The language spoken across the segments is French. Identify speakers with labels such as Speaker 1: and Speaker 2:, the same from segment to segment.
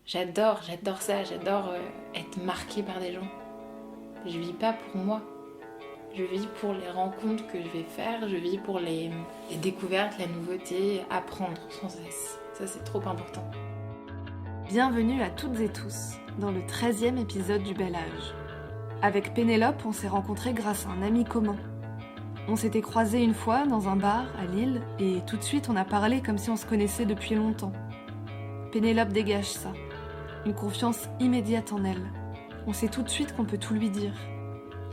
Speaker 1: J'adore ça, j'adore être marquée par des gens. Je vis pas pour moi. Je vis pour les rencontres que je vais faire, je vis pour les découvertes, la nouveauté, apprendre sans cesse. Ça, c'est trop important.
Speaker 2: Bienvenue à toutes et tous dans le 13e épisode du Bel Âge. Avec Pénélope, on s'est rencontrés grâce à un ami commun. On s'était croisés une fois dans un bar à Lille et tout de suite on a parlé comme si on se connaissait depuis longtemps. Pénélope dégage ça, une confiance immédiate en elle. On sait tout de suite qu'on peut tout lui dire.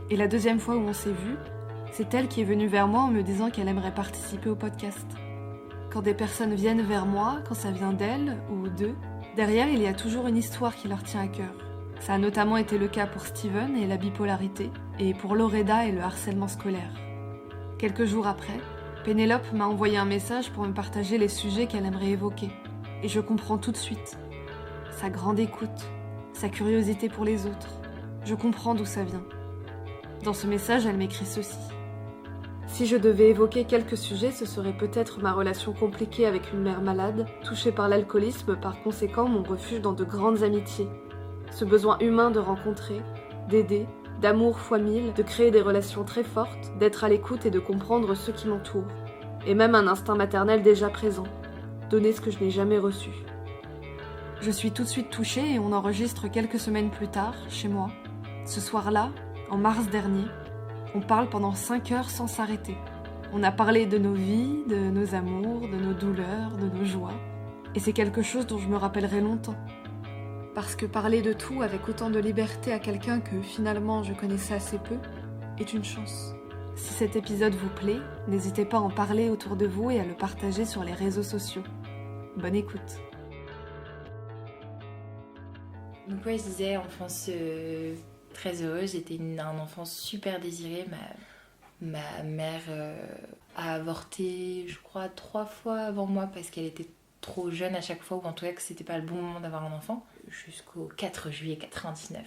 Speaker 2: Et la deuxième fois où on s'est vus, c'est elle qui est venue vers moi en me disant qu'elle aimerait participer au podcast. Quand des personnes viennent vers moi, quand ça vient d'elles ou d'eux, derrière il y a toujours une histoire qui leur tient à cœur. Ça a notamment été le cas pour Steven et la bipolarité, et pour Loreda et le harcèlement scolaire. Quelques jours après, Pénélope m'a envoyé un message pour me partager les sujets qu'elle aimerait évoquer. Et je comprends tout de suite. Sa grande écoute, sa curiosité pour les autres. Je comprends d'où ça vient. Dans ce message, elle m'écrit ceci. Si je devais évoquer quelques sujets, ce serait peut-être ma relation compliquée avec une mère malade, touchée par l'alcoolisme, par conséquent mon refuge dans de grandes amitiés. Ce besoin humain de rencontrer, d'aider, d'amour fois mille, de créer des relations très fortes, d'être à l'écoute et de comprendre ceux qui m'entourent. Et même un instinct maternel déjà présent, donner ce que je n'ai jamais reçu. Je suis tout de suite touchée et on enregistre quelques semaines plus tard, chez moi. Ce soir-là, en mars dernier, on parle pendant 5 heures sans s'arrêter. On a parlé de nos vies, de nos amours, de nos douleurs, de nos joies. Et c'est quelque chose dont je me rappellerai longtemps. Parce que parler de tout avec autant de liberté à quelqu'un que finalement je connaissais assez peu est une chance. Si cet épisode vous plaît, n'hésitez pas à en parler autour de vous et à le partager sur les réseaux sociaux. Bonne écoute.
Speaker 1: Donc ouais, je disais, enfance très heureuse. J'étais un enfant super désiré. Ma mère a avorté, je crois, 3 fois avant moi parce qu'elle était trop jeune à chaque fois, ou en tout cas que c'était pas le bon moment d'avoir un enfant. Jusqu'au 4 juillet 99.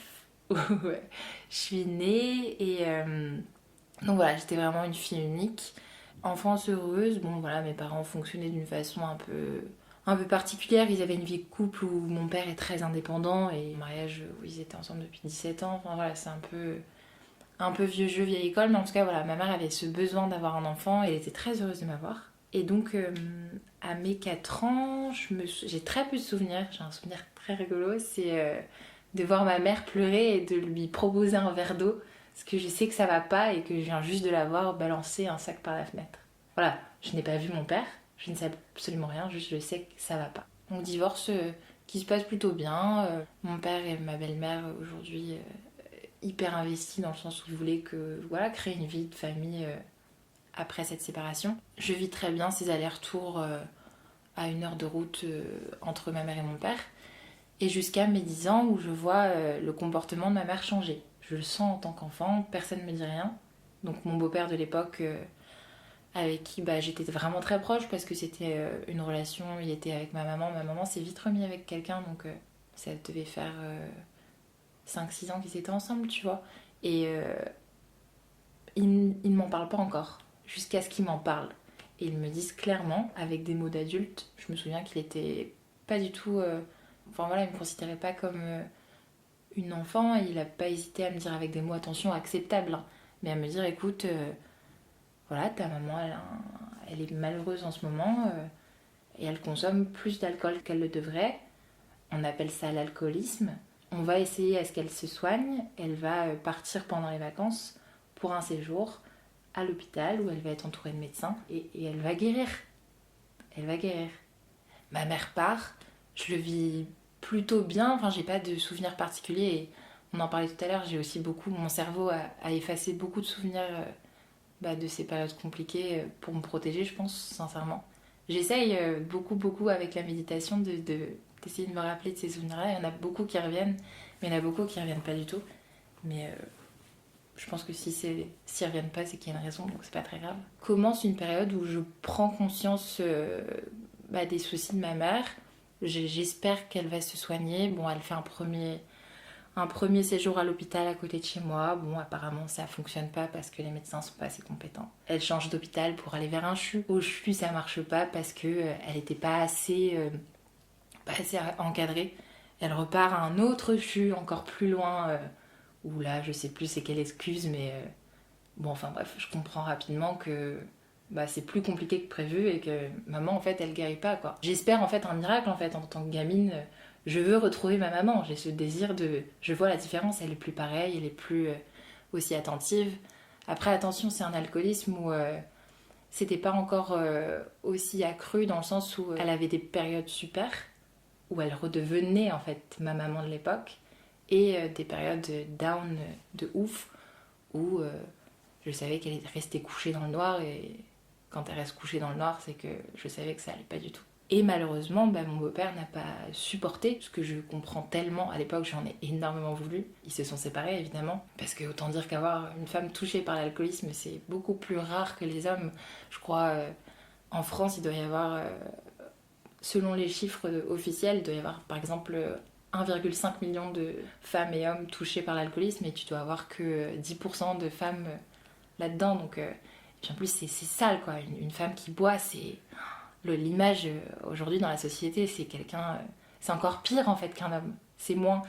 Speaker 1: Ouais. Je suis née et donc voilà, j'étais vraiment une fille unique. Enfance heureuse, bon voilà, mes parents fonctionnaient d'une façon un peu particulière. Ils avaient une vie de couple où mon père est très indépendant et au mariage où ils étaient ensemble depuis 17 ans. Enfin voilà, c'est un peu vieux jeu, vieille école, mais en tout cas voilà, ma mère avait ce besoin d'avoir un enfant et elle était très heureuse de m'avoir. Et donc à mes 4 ans, j'ai très peu de souvenirs. J'ai un souvenir très rigolo, c'est de voir ma mère pleurer et de lui proposer un verre d'eau parce que je sais que ça va pas et que je viens juste de la voir balancer un sac par la fenêtre. Voilà, je n'ai pas vu mon père, je ne sais absolument rien, juste je sais que ça va pas. Mon divorce qui se passe plutôt bien. Mon père et ma belle-mère aujourd'hui hyper investis dans le sens où ils voulaient créer une vie de famille après cette séparation. Je vis très bien ces allers-retours à 1 heure de route entre ma mère et mon père. Et jusqu'à mes 10 ans où je vois le comportement de ma mère changer. Je le sens en tant qu'enfant, personne ne me dit rien. Donc mon beau-père de l'époque, avec qui j'étais vraiment très proche parce que c'était une relation, il était avec ma maman s'est vite remis avec quelqu'un, donc ça devait faire 5-6 ans qu'ils étaient ensemble, tu vois. Et ils ne m'en parlent pas encore, jusqu'à ce qu'ils m'en parlent. Et ils me disent clairement, avec des mots d'adulte, je me souviens qu'il était pas du tout... Enfin voilà, il me considérait pas comme une enfant, et il a pas hésité à me dire avec des mots, attention, acceptables, hein, mais à me dire, écoute, voilà, ta maman, elle est malheureuse en ce moment, et elle consomme plus d'alcool qu'elle le devrait. On appelle ça l'alcoolisme. On va essayer à ce qu'elle se soigne. Elle va partir pendant les vacances pour un séjour à l'hôpital où elle va être entourée de médecins et elle va guérir. Elle va guérir. Ma mère part, je le vis plutôt bien, enfin j'ai pas de souvenirs particuliers et on en parlait tout à l'heure, j'ai aussi mon cerveau a effacé beaucoup de souvenirs de ces périodes compliquées pour me protéger, je pense, sincèrement. J'essaye beaucoup avec la méditation d'essayer de me rappeler de ces souvenirs-là. Il y en a beaucoup qui reviennent, mais il y en a beaucoup qui reviennent pas du tout. Mais je pense que s'ils reviennent pas, c'est qu'il y a une raison, donc c'est pas très grave. Commence une période où je prends conscience des soucis de ma mère. J'espère qu'elle va se soigner. Bon, elle fait un premier séjour à l'hôpital à côté de chez moi. Bon, apparemment, ça fonctionne pas parce que les médecins sont pas assez compétents. Elle change d'hôpital pour aller vers un CHU. Au CHU, ça marche pas parce que elle était pas assez encadrée. Elle repart à un autre fût encore plus loin, où là je sais plus c'est quelle excuse, mais bon enfin bref, je comprends rapidement que c'est plus compliqué que prévu et que maman en fait elle guérit pas quoi. J'espère en fait un miracle en fait en tant que gamine. Je veux retrouver ma maman, j'ai ce désir de... Je vois la différence, elle est plus pareille, elle est plus aussi attentive. Après attention, c'est un alcoolisme où c'était pas encore aussi accru dans le sens où elle avait des périodes super, où elle redevenait en fait ma maman de l'époque, et des périodes down de ouf, où je savais qu'elle restait couchée dans le noir, et quand elle reste couchée dans le noir, c'est que je savais que ça allait pas du tout. Et malheureusement, mon beau-père n'a pas supporté, ce que je comprends tellement. À l'époque, j'en ai énormément voulu. Ils se sont séparés, évidemment. Parce que autant dire qu'avoir une femme touchée par l'alcoolisme, c'est beaucoup plus rare que les hommes. Je crois, en France, il doit y avoir, selon les chiffres officiels, il doit y avoir, par exemple, 1,5 million de femmes et hommes touchés par l'alcoolisme. Et tu dois avoir que 10% de femmes là-dedans. Donc, et puis en plus, c'est sale, quoi. Une femme qui boit, c'est... L'image aujourd'hui dans la société, c'est quelqu'un... c'est encore pire en fait qu'un homme. C'est moins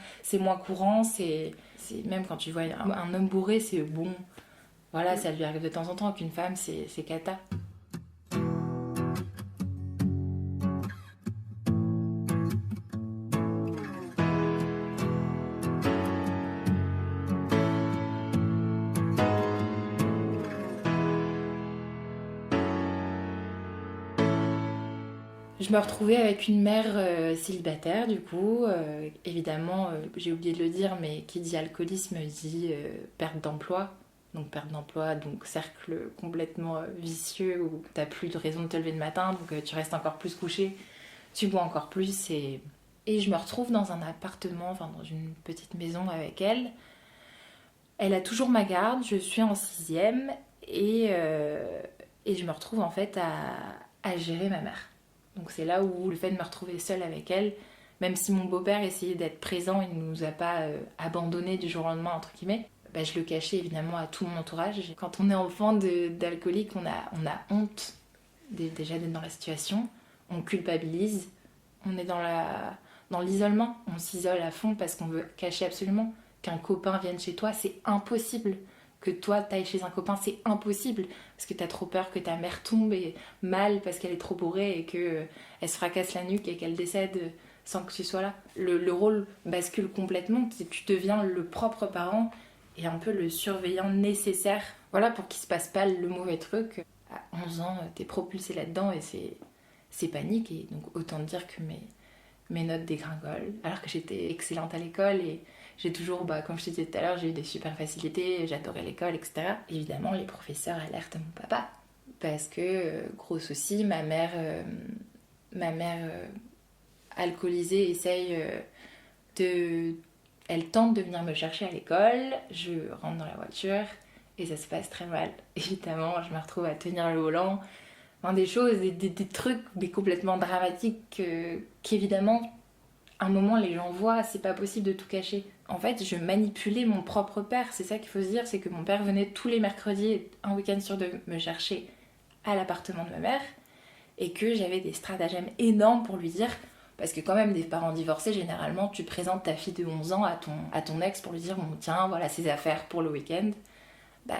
Speaker 1: courant, c'est même quand tu vois un homme bourré, c'est bon. Voilà, ça lui arrive de temps en temps, qu'une femme, c'est cata. Je me retrouvais avec une mère célibataire du coup, évidemment j'ai oublié de le dire, mais qui dit alcoolisme dit perte d'emploi. Donc perte d'emploi, donc cercle complètement vicieux où t'as plus de raison de te lever le matin, donc tu restes encore plus couché, tu bois encore plus et je me retrouve dans un appartement, enfin dans une petite maison avec elle. Elle a toujours ma garde, je suis en 6e et je me retrouve en fait à gérer ma mère. Donc c'est là où le fait de me retrouver seule avec elle, même si mon beau-père essayait d'être présent, il ne nous a pas abandonnés du jour au lendemain, entre guillemets, je le cachais évidemment à tout mon entourage. Quand on est enfant d'alcoolique, on a honte déjà d'être dans la situation, on culpabilise, on est dans l'isolement, on s'isole à fond parce qu'on veut cacher absolument qu'un copain vienne chez toi, c'est impossible. Que toi t'ailles chez un copain, c'est impossible parce que t'as trop peur que ta mère tombe mal parce qu'elle est trop bourrée et qu'elle se fracasse la nuque et qu'elle décède sans que tu sois là. Le rôle bascule complètement, tu deviens le propre parent et un peu le surveillant nécessaire, voilà, pour qu'il se passe pas le mauvais truc. À 11 ans, t'es propulsé là-dedans et c'est panique, et donc autant dire que mes notes dégringolent alors que j'étais excellente à l'école et j'ai toujours, comme je te disais tout à l'heure, j'ai eu des super facilités, j'adorais l'école, etc. Évidemment, les professeurs alertent mon papa. Parce que, gros souci, ma mère alcoolisée essaye Elle tente de venir me chercher à l'école, je rentre dans la voiture et ça se passe très mal. Évidemment, je me retrouve à tenir le volant. Enfin, des choses, des trucs mais complètement dramatiques qu'évidemment, à un moment, les gens voient, c'est pas possible de tout cacher. En fait, je manipulais mon propre père, c'est ça qu'il faut se dire, c'est que mon père venait tous les mercredis, un week-end sur deux, me chercher à l'appartement de ma mère, et que j'avais des stratagèmes énormes pour lui dire, parce que quand même, des parents divorcés, généralement, tu présentes ta fille de 11 ans à ton ex pour lui dire, bon tiens, voilà ses affaires pour le week-end.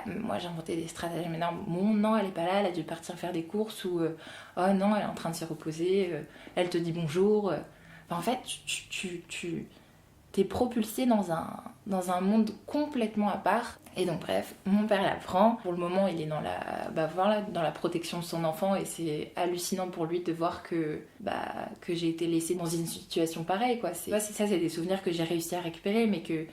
Speaker 1: Moi j'inventais des stratagèmes énormes. Bon, non, elle est pas là, elle a dû partir faire des courses, ou oh non, elle est en train de se reposer, elle te dit bonjour. En fait, tu t'es propulsé dans un monde complètement à part. Et donc bref, mon père l'apprend. Pour le moment, il est dans la protection de son enfant, et c'est hallucinant pour lui de voir que j'ai été laissée dans une situation pareille, quoi. C'est des souvenirs que j'ai réussi à récupérer, mais que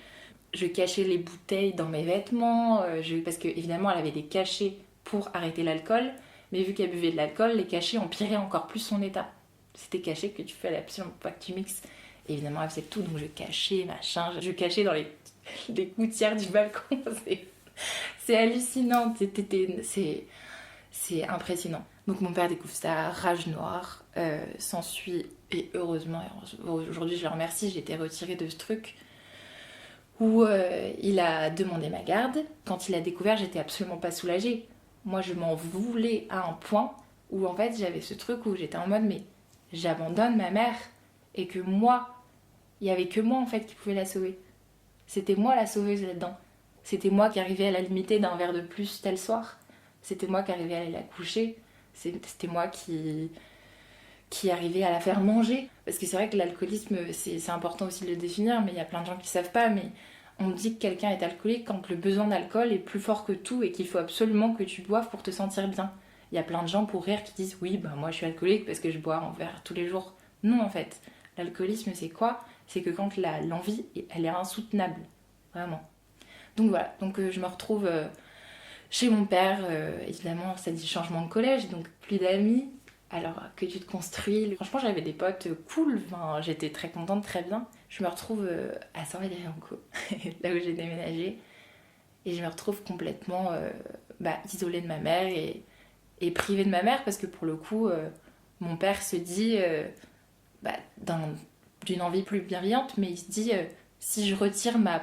Speaker 1: je cachais les bouteilles dans mes vêtements, parce que évidemment elle avait des cachets pour arrêter l'alcool, mais vu qu'elle buvait de l'alcool, les cachets empiraient encore plus son état. C'était caché que tu fais absolument pas que tu mixes. Et évidemment elle faisait tout, donc je cachais, je cachais dans les gouttières du balcon. C'est hallucinant, c'est impressionnant. Donc mon père découvre ça, rage noire, s'ensuit, et heureusement, aujourd'hui je le remercie, j'ai été retirée de ce truc, où il a demandé ma garde. Quand il a découvert, j'étais absolument pas soulagée. Moi, je m'en voulais à un point où, en fait, j'avais ce truc où j'étais en mode, mais j'abandonne ma mère. Et que moi, Il y avait que moi en fait qui pouvait la sauver. C'était moi la sauveuse là-dedans. C'était moi qui arrivais à la limiter d'un verre de plus tel soir. C'était moi qui arrivais à aller la coucher. C'était moi qui arrivait à la faire manger. Parce que c'est vrai que l'alcoolisme, c'est important aussi de le définir, mais il y a plein de gens qui ne savent pas. Mais on dit que quelqu'un est alcoolique quand le besoin d'alcool est plus fort que tout et qu'il faut absolument que tu boives pour te sentir bien. Il y a plein de gens pour rire qui disent oui, bah moi je suis alcoolique parce que je bois un verre tous les jours. Non en fait, l'alcoolisme c'est quoi? C'est que quand l'envie, elle est insoutenable, vraiment. Donc voilà, donc je me retrouve chez mon père, évidemment ça dit changement de collège, donc plus d'amis. Alors que tu te construis, franchement j'avais des potes cool, enfin, j'étais très contente, très bien. Je me retrouve à Saint-Valery-en-Caux, là où j'ai déménagé, et je me retrouve complètement isolée de ma mère et privée de ma mère parce que pour le coup, mon père se dit d'une envie plus bienveillante, mais il se dit si je retire ma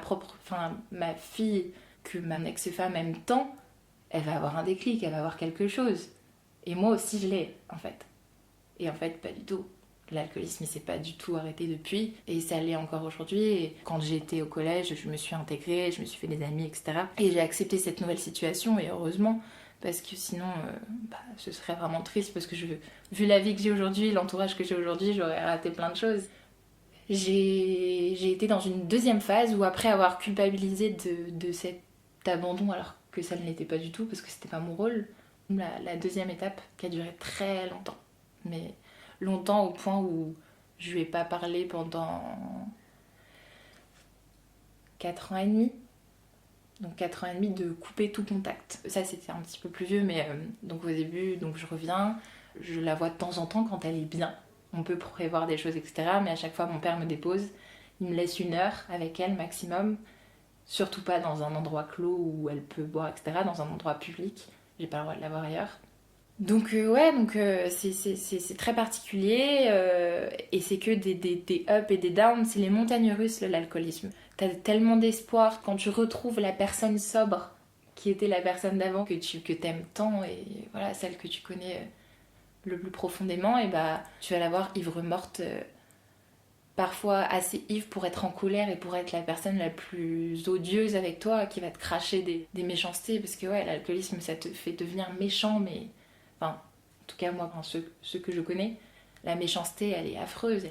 Speaker 1: fille que ma ex-femme aime tant, elle va avoir un déclic, elle va avoir quelque chose. Et moi aussi je l'ai en fait. Et en fait pas du tout. L'alcoolisme il s'est pas du tout arrêté depuis et ça l'est encore aujourd'hui. Et quand j'étais au collège, je me suis intégrée, je me suis fait des amis, etc. Et j'ai accepté cette nouvelle situation et heureusement parce que sinon ce serait vraiment triste parce que vu la vie que j'ai aujourd'hui, l'entourage que j'ai aujourd'hui, j'aurais raté plein de choses. J'ai été dans une deuxième phase où après avoir culpabilisé de cet abandon alors que ça ne l'était pas du tout parce que c'était pas mon rôle, la deuxième étape qui a duré très longtemps, mais longtemps au point où je lui ai pas parlé pendant 4 ans et demi. Donc 4 ans et demi de couper tout contact. Ça c'était un petit peu plus vieux, mais donc au début, donc je reviens, je la vois de temps en temps quand elle est bien. On peut prévoir des choses, etc. Mais à chaque fois mon père me dépose, il me laisse 1 heure avec elle maximum. Surtout pas dans un endroit clos où elle peut boire, etc. Dans un endroit public. J'ai pas le droit de la voir ailleurs. Donc c'est très particulier et c'est que des ups et des downs. C'est les montagnes russes, l'alcoolisme. T'as tellement d'espoir quand tu retrouves la personne sobre qui était la personne d'avant que t'aimes tant et voilà, celle que tu connais le plus profondément, et tu vas la voir ivre morte. Parfois assez ivre pour être en colère et pour être la personne la plus odieuse avec toi qui va te cracher des méchancetés parce que ouais, l'alcoolisme ça te fait devenir méchant, mais enfin en tout cas moi ceux que je connais, la méchanceté elle est affreuse.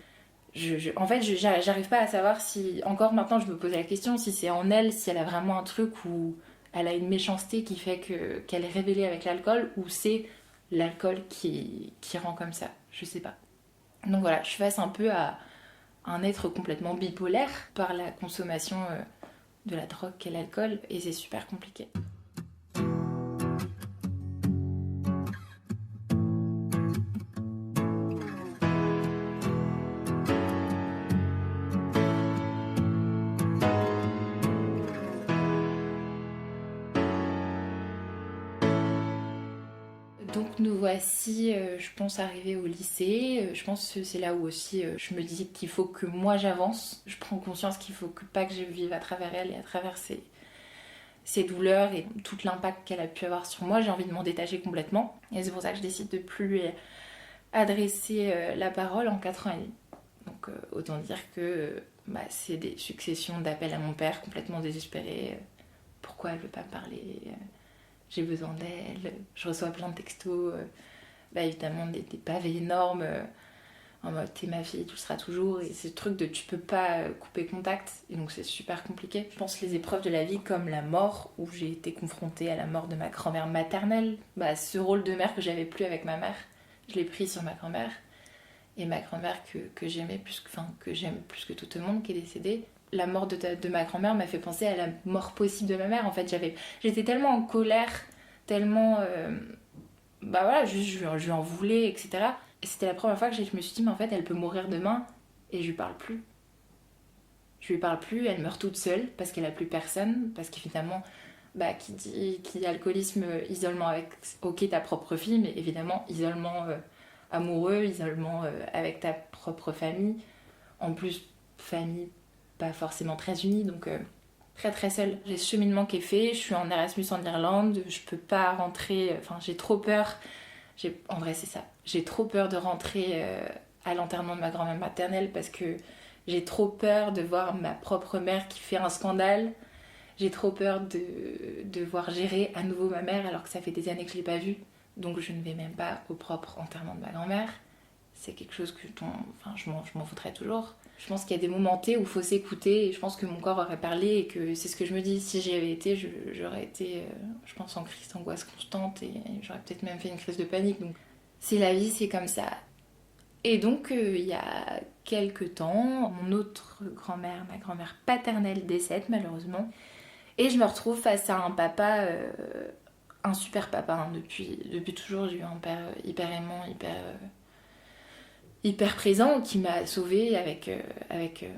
Speaker 1: En fait j'arrive pas à savoir si encore maintenant je me pose la question si c'est en elle, si elle a vraiment un truc où elle a une méchanceté qui fait qu'elle est révélée avec l'alcool ou c'est l'alcool qui rend comme ça, je sais pas. Donc voilà, je suis face un peu à un être complètement bipolaire par la consommation de la drogue qu'est l'alcool et c'est super compliqué. Donc nous voici, je pense, arrivés au lycée. Je pense que c'est là où aussi je me dis qu'il faut que moi j'avance. Je prends conscience qu'il faut pas que je vive à travers elle et à travers ses douleurs et tout l'impact qu'elle a pu avoir sur moi. J'ai envie de m'en détacher complètement. Et c'est pour ça que je décide de plus lui adresser la parole en 4 ans et demi. Donc autant dire que c'est des successions d'appels à mon père complètement désespérés. Pourquoi elle veut pas me parler j'ai besoin d'elle, je reçois plein de textos, évidemment des pavés énormes, en mode t'es ma fille, tu le seras toujours, et c'est le truc de tu peux pas couper contact, et donc c'est super compliqué. Je pense les épreuves de la vie comme la mort, où j'ai été confrontée à la mort de ma grand-mère maternelle, ce rôle de mère que j'avais plus avec ma mère, je l'ai pris sur ma grand-mère, et ma grand-mère que j'aimais que j'aime plus que tout le monde qui est décédée. La mort de ma grand-mère m'a fait penser à la mort possible de ma mère. En fait, j'étais tellement en colère, tellement... je lui en voulais, etc. Et c'était la première fois que je me suis dit, mais en fait, elle peut mourir demain et je lui parle plus. Je lui parle plus, elle meurt toute seule parce qu'elle a plus personne. Parce qu'évidemment, qui dit alcoolisme, isolement avec, ok, ta propre fille, mais évidemment, isolement amoureux, isolement avec ta propre famille. En plus, famille pas forcément très unie, donc très très seule. J'ai ce cheminement qui est fait, je suis en Erasmus en Irlande, je peux pas rentrer, j'ai trop peur, en vrai c'est ça, j'ai trop peur de rentrer à l'enterrement de ma grand-mère maternelle parce que J'ai trop peur de voir ma propre mère qui fait un scandale. J'ai trop peur de voir gérer à nouveau ma mère alors que ça fait des années que je ne l'ai pas vue. Donc je ne vais même pas au propre enterrement de ma grand-mère. C'est quelque chose je m'en foutrais toujours. Je pense qu'il y a des moments T où il faut s'écouter et je pense que mon corps aurait parlé et que c'est ce que je me dis. Si j'y avais été, j'aurais été, je pense, en crise d'angoisse constante et j'aurais peut-être même fait une crise de panique. Donc c'est la vie, c'est comme ça. Et donc il y a quelques temps, mon autre grand-mère, ma grand-mère paternelle décède malheureusement. Et je me retrouve face à un papa, un super papa. Hein. Depuis toujours, j'ai eu un père hyper aimant, hyper présent, qui m'a sauvée avec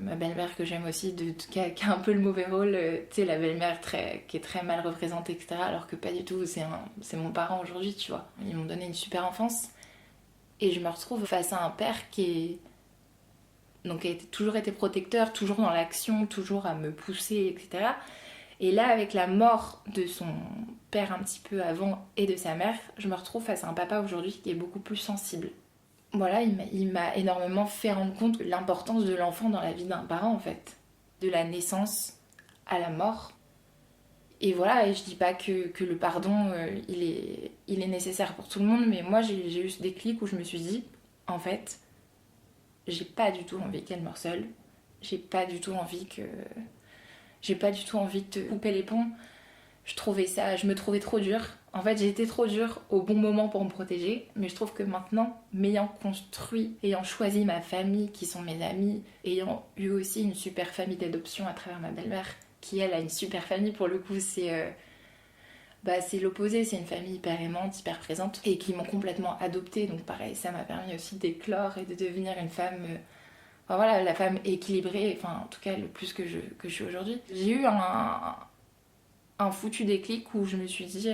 Speaker 1: ma belle-mère que j'aime aussi, qui a un peu le mauvais rôle. Tu sais, la belle-mère qui est très mal représentée, etc. Alors que pas du tout, c'est mon parent aujourd'hui, tu vois. Ils m'ont donné une super enfance. Et je me retrouve face à un père qui a toujours été protecteur, toujours dans l'action, toujours à me pousser, etc. Et là, avec la mort de son père un petit peu avant et de sa mère, je me retrouve face à un papa aujourd'hui qui est beaucoup plus sensible. Voilà, il m'a énormément fait rendre compte de l'importance de l'enfant dans la vie d'un parent, en fait. De la naissance à la mort. Et voilà, et je dis pas que le pardon, il est nécessaire pour tout le monde, mais moi, j'ai eu ce déclic où je me suis dit, en fait, j'ai pas du tout envie qu'elle meure seule. J'ai pas du tout envie de couper les ponts. Je me trouvais trop dure. En fait, j'ai été trop dure au bon moment pour me protéger, mais je trouve que maintenant, m'ayant construit, ayant choisi ma famille, qui sont mes amis, ayant eu aussi une super famille d'adoption à travers ma belle-mère, qui elle a une super famille pour le coup, c'est l'opposé, c'est une famille hyper aimante, hyper présente, et qui m'ont complètement adoptée, donc pareil, ça m'a permis aussi d'éclore et de devenir une femme... Enfin voilà, la femme équilibrée, enfin en tout cas le plus que je suis aujourd'hui. J'ai eu un foutu déclic où je me suis dit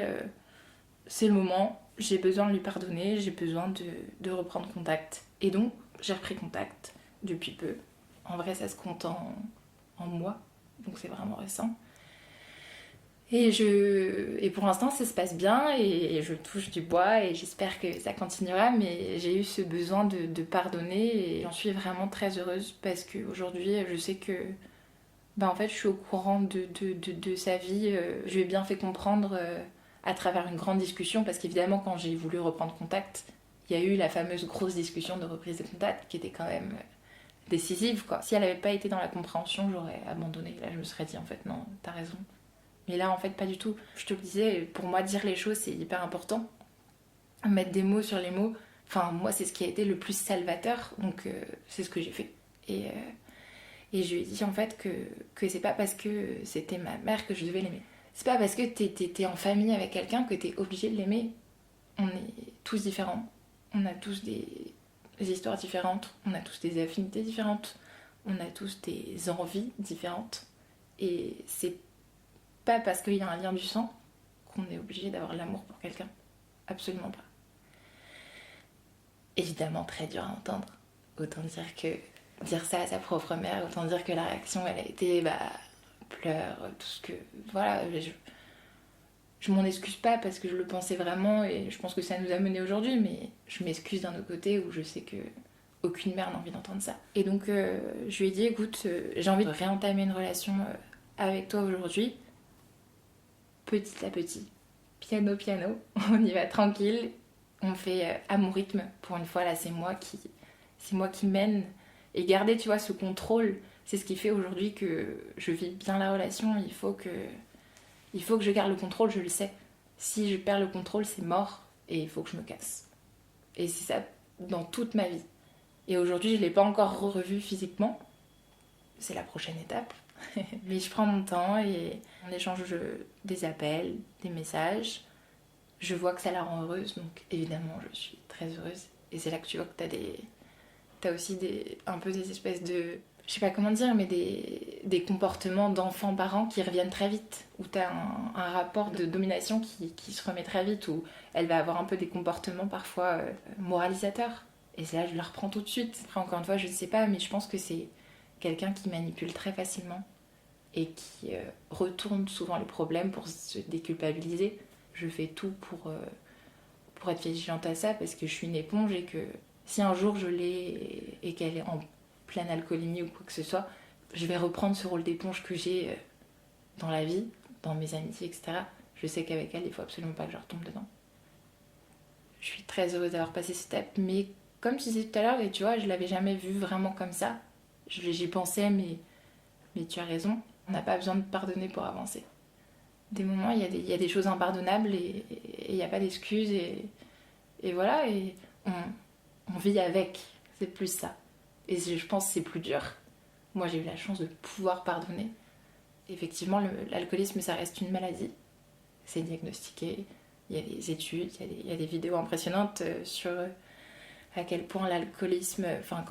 Speaker 1: c'est le moment, j'ai besoin de lui pardonner, j'ai besoin de reprendre contact. Et donc j'ai repris contact depuis peu. En vrai ça se compte en mois, donc c'est vraiment récent. Et pour l'instant ça se passe bien et je touche du bois et j'espère que ça continuera, mais j'ai eu ce besoin de pardonner et j'en suis vraiment très heureuse parce qu'aujourd'hui je sais que en fait je suis au courant de sa vie. Je lui ai bien fait comprendre à travers une grande discussion parce qu'évidemment quand j'ai voulu reprendre contact, il y a eu la fameuse grosse discussion de reprise de contact qui était quand même décisive quoi. Si elle n'avait pas été dans la compréhension, j'aurais abandonné. Là je me serais dit en fait non, t'as raison. Mais là, en fait, pas du tout. Je te le disais, pour moi, dire les choses, c'est hyper important. Mettre des mots sur les mots. Enfin, moi, c'est ce qui a été le plus salvateur. Donc, c'est ce que j'ai fait. Et je lui ai dit, en fait, que c'est pas parce que c'était ma mère que je devais l'aimer. C'est pas parce que t'es en famille avec quelqu'un que t'es obligé de l'aimer. On est tous différents. On a tous des histoires différentes. On a tous des affinités différentes. On a tous des envies différentes. Et c'est pas parce qu'il y a un lien du sang qu'on est obligé d'avoir de l'amour pour quelqu'un. Absolument pas. Évidemment très dur à entendre. Autant dire ça à sa propre mère, autant dire que la réaction elle a été pleurs, tout ce que... Voilà, je m'en excuse pas parce que je le pensais vraiment et je pense que ça nous a mené aujourd'hui, mais je m'excuse d'un autre côté où je sais que aucune mère n'a envie d'entendre ça. Et donc je lui ai dit écoute, j'ai envie de réentamer une relation avec toi aujourd'hui. Petit à petit, piano, on y va tranquille, on fait à mon rythme. Pour une fois, là, c'est moi qui mène. Et garder, tu vois, ce contrôle, c'est ce qui fait aujourd'hui que je vis bien la relation. Il faut que je garde le contrôle, je le sais. Si je perds le contrôle, c'est mort et il faut que je me casse. Et c'est ça dans toute ma vie. Et aujourd'hui, je ne l'ai pas encore revu physiquement. C'est la prochaine étape. Mais je prends mon temps et on échange des appels, des messages. Je vois que ça la rend heureuse, donc évidemment je suis très heureuse. Et c'est là que tu vois que t'as aussi un peu des espèces de... Je sais pas comment dire, mais des comportements d'enfants-parents qui reviennent très vite. Où t'as un rapport de domination qui se remet très vite, où elle va avoir un peu des comportements parfois moralisateurs. Et c'est là que je le reprends tout de suite. Après encore une fois, je ne sais pas, mais je pense que c'est quelqu'un qui manipule très facilement et qui retourne souvent les problèmes pour se déculpabiliser. Je fais tout pour être vigilante à ça parce que je suis une éponge et que si un jour je l'ai et qu'elle est en pleine alcoolémie ou quoi que ce soit, je vais reprendre ce rôle d'éponge que j'ai dans la vie, dans mes amitiés, etc. Je sais qu'avec elle, il faut absolument pas que je retombe dedans. Je suis très heureuse d'avoir passé cette étape, mais comme tu disais tout à l'heure, et tu vois, je l'avais jamais vu vraiment comme ça. J'y pensais, mais tu as raison. On n'a pas besoin de pardonner pour avancer. Des moments, il y a des choses impardonnables et il n'y a pas d'excuses. Et voilà, et on vit avec. C'est plus ça. Et je pense que c'est plus dur. Moi, j'ai eu la chance de pouvoir pardonner. Effectivement, l'alcoolisme, ça reste une maladie. C'est diagnostiqué. Il y a des études, il y a des vidéos impressionnantes sur à quel point l'alcoolisme, enfin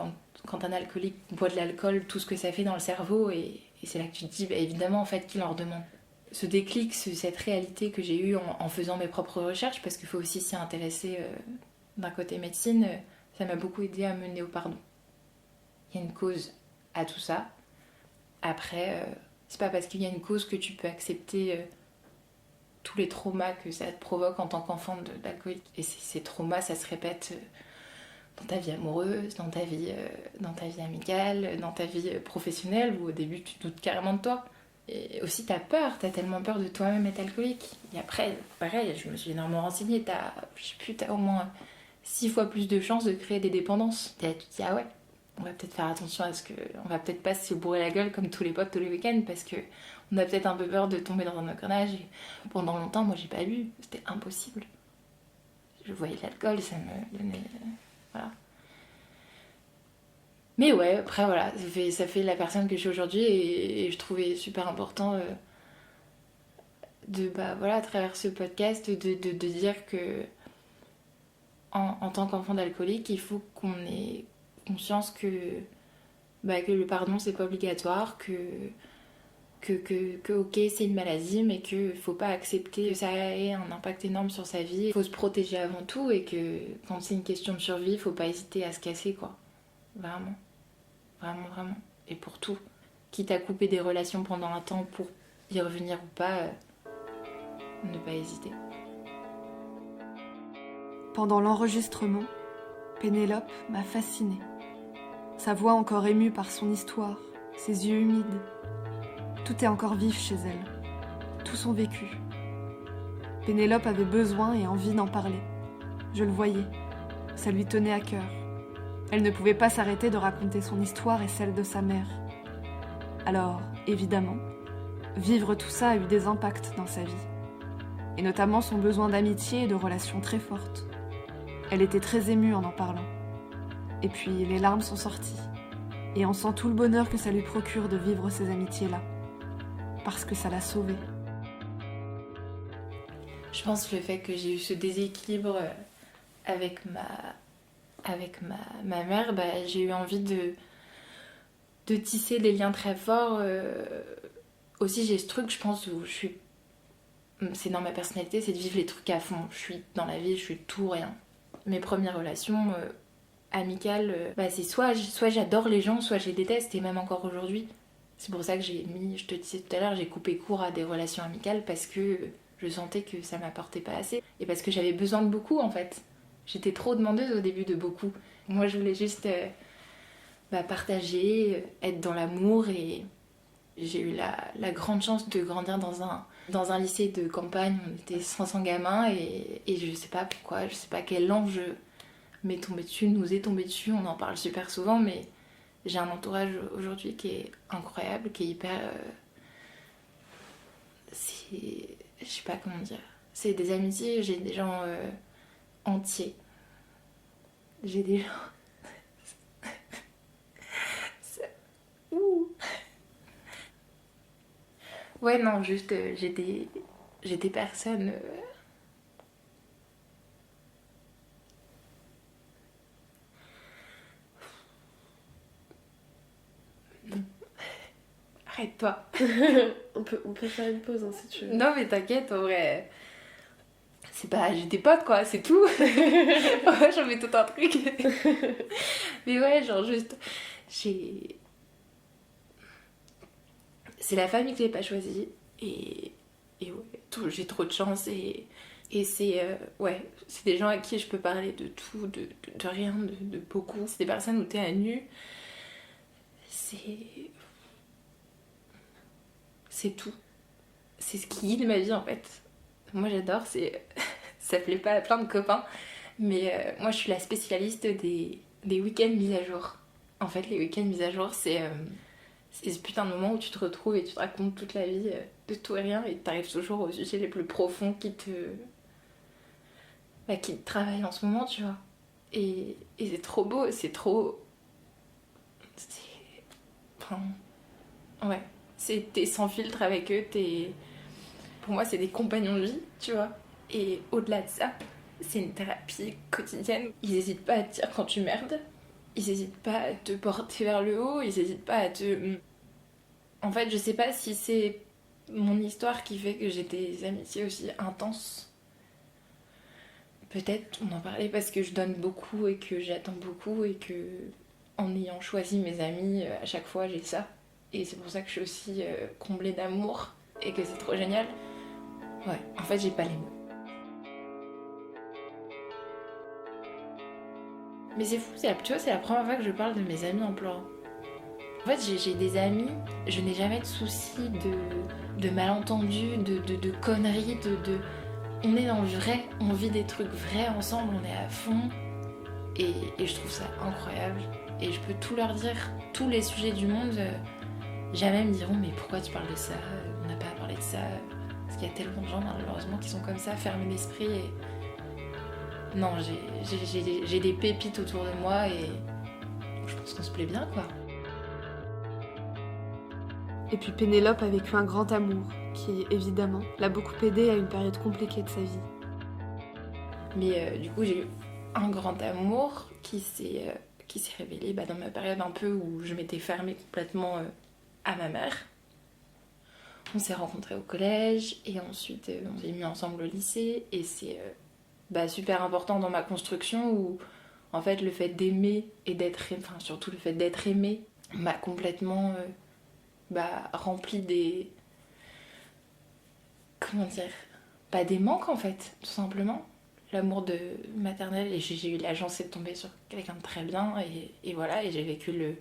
Speaker 1: quand un alcoolique boit de l'alcool, tout ce que ça fait dans le cerveau, et c'est là que tu te dis, bah, évidemment, en fait, qu'il en redemande. Ce déclic, cette réalité que j'ai eue en faisant mes propres recherches, parce qu'il faut aussi s'y intéresser d'un côté médecine, ça m'a beaucoup aidé à mener au pardon. Il y a une cause à tout ça. Après, c'est pas parce qu'il y a une cause que tu peux accepter tous les traumas que ça te provoque en tant qu'enfant d'alcoolique. Et ces traumas, ça se répète dans ta vie amoureuse, dans ta vie amicale, dans ta vie professionnelle, où au début tu doutes carrément de toi. Et aussi t'as tellement peur de toi-même être alcoolique. Et après, pareil, je me suis énormément renseignée, t'as au moins 6 fois plus de chances de créer des dépendances. Et tu te dis, ah ouais, on va peut-être faire attention à ce que... On va peut-être pas se bourrer la gueule comme tous les potes tous les week-ends, parce que on a peut-être un peu peur de tomber dans un engrenage. Et pendant longtemps, moi j'ai pas bu, c'était impossible. Je voyais l'alcool, ça me donnait... Voilà. Mais ouais, après voilà, ça fait la personne que je suis aujourd'hui, et je trouvais super important à travers ce podcast, de dire que en tant qu'enfant d'alcoolique, il faut qu'on ait conscience que le pardon c'est pas obligatoire, que ok c'est une maladie, mais qu'il faut pas accepter que ça ait un impact énorme sur sa vie. Il faut se protéger avant tout, et que quand c'est une question de survie, il faut pas hésiter à se casser, quoi. Vraiment. Vraiment, vraiment. Et pour tout. Quitte à couper des relations pendant un temps pour y revenir ou pas, ne pas hésiter.
Speaker 2: Pendant l'enregistrement, Pénélope m'a fascinée. Sa voix encore émue par son histoire, ses yeux humides. Tout est encore vif chez elle, tout son vécu. Pénélope avait besoin et envie d'en parler. Je le voyais, ça lui tenait à cœur. Elle ne pouvait pas s'arrêter de raconter son histoire et celle de sa mère. Alors, évidemment, vivre tout ça a eu des impacts dans sa vie. Et notamment son besoin d'amitié et de relations très fortes. Elle était très émue en parlant. Et puis, les larmes sont sorties. Et on sent tout le bonheur que ça lui procure de vivre ces amitiés-là. Parce que ça l'a sauvée.
Speaker 1: Je pense que le fait que j'ai eu ce déséquilibre avec ma mère, j'ai eu envie de tisser des liens très forts. Aussi, j'ai ce truc, je pense, où c'est dans ma personnalité, c'est de vivre les trucs à fond. Je suis dans la vie, je suis tout ou rien. Mes premières relations amicales, c'est soit j'adore les gens, soit je les déteste, et même encore aujourd'hui. C'est pour ça que je te disais tout à l'heure, j'ai coupé court à des relations amicales, parce que je sentais que ça m'apportait pas assez. Et parce que j'avais besoin de beaucoup, en fait. J'étais trop demandeuse au début de beaucoup. Moi, je voulais juste partager, être dans l'amour, et j'ai eu la grande chance de grandir dans un lycée de campagne. On était 500 gamins, et je sais pas pourquoi, je sais pas quel ange nous est tombé dessus, on en parle super souvent, mais j'ai un entourage aujourd'hui qui est incroyable, qui est hyper... je sais pas comment dire. C'est des amitiés, j'ai des gens entiers. J'ai des gens... Ouh. Ouais, non, juste, j'ai des personnes... Arrête-toi.
Speaker 3: on peut faire une pause, hein, si tu veux.
Speaker 1: Non, mais t'inquiète, en vrai... C'est pas... J'ai des potes, quoi, c'est tout. Ouais, j'en mets tout un truc. Mais ouais, genre juste... C'est la famille que j'ai pas choisie. Et ouais, j'ai trop de chance. Et c'est... c'est des gens à qui je peux parler de tout, de rien, de beaucoup. C'est des personnes où t'es à nu. c'est tout. C'est ce qui guide ma vie en fait. Moi j'adore, ça plaît pas à plein de copains, mais moi je suis la spécialiste des week-ends mis à jour. En fait, les week-ends mis à jour, c'est ce putain de moment où tu te retrouves et tu te racontes toute la vie de tout et rien et t'arrives toujours aux sujets les plus profonds qui te travaillent en ce moment, tu vois. Et c'est trop beau, c'est trop... Enfin... Ouais. T'es sans filtre avec eux, pour moi, c'est des compagnons de vie, tu vois. Et au-delà de ça, c'est une thérapie quotidienne. Ils n'hésitent pas à te dire quand tu merdes. Ils n'hésitent pas à te porter vers le haut. Ils n'hésitent pas à te... En fait, je sais pas si c'est mon histoire qui fait que j'ai des amitiés aussi intenses. Peut-être, on en parlait parce que je donne beaucoup et que j'attends beaucoup et que, en ayant choisi mes amis, à chaque fois, j'ai ça. Et c'est pour ça que je suis aussi comblée d'amour et que c'est trop génial. Ouais, en fait, j'ai pas les mots. Mais c'est fou, tu vois, c'est la première fois que je parle de mes amis en pleurant. En fait, j'ai des amis, je n'ai jamais de soucis de malentendus, de conneries, On est dans le vrai, on vit des trucs vrais ensemble, on est à fond. Et je trouve ça incroyable. Et je peux tout leur dire, tous les sujets du monde. Jamais me diront, mais pourquoi tu parles de ça? On n'a pas à parler de ça. Parce qu'il y a tellement de gens, malheureusement, qui sont comme ça, fermés d'esprit. Et... Non, j'ai des pépites autour de moi et je pense qu'on se plaît bien, quoi.
Speaker 2: Et puis Pénélope a vécu un grand amour, qui, évidemment, l'a beaucoup aidée à une période compliquée de sa vie.
Speaker 1: Mais du coup, j'ai eu un grand amour qui s'est révélé dans ma période un peu où je m'étais fermée complètement à ma mère. On s'est rencontrés au collège et ensuite on s'est mis ensemble au lycée et c'est super important dans ma construction où en fait le fait d'aimer et surtout le fait d'être aimé m'a complètement rempli des... Comment dire? Des manques en fait, tout simplement. L'amour de maternelle et j'ai eu la chance de tomber sur quelqu'un de très bien et voilà, et j'ai vécu le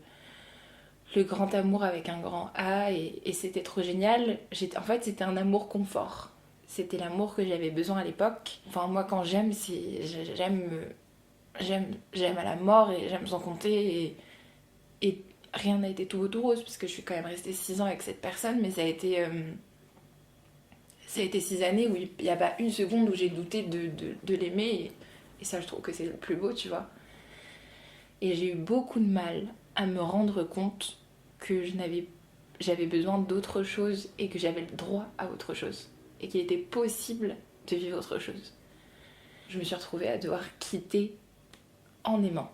Speaker 1: grand amour avec un grand A et c'était trop génial. En fait, c'était un amour confort. C'était l'amour que j'avais besoin à l'époque. Enfin, moi, quand j'aime, j'aime à la mort et j'aime sans compter et rien n'a été tout beau tout rose parce que je suis quand même restée 6 ans avec cette personne, mais ça a été 6 années où il n'y a pas une seconde où j'ai douté de l'aimer et ça, je trouve que c'est le plus beau, tu vois. Et j'ai eu beaucoup de mal à me rendre compte que j'avais besoin d'autre chose et que j'avais le droit à autre chose et qu'il était possible de vivre autre chose. Je me suis retrouvée à devoir quitter en aimant.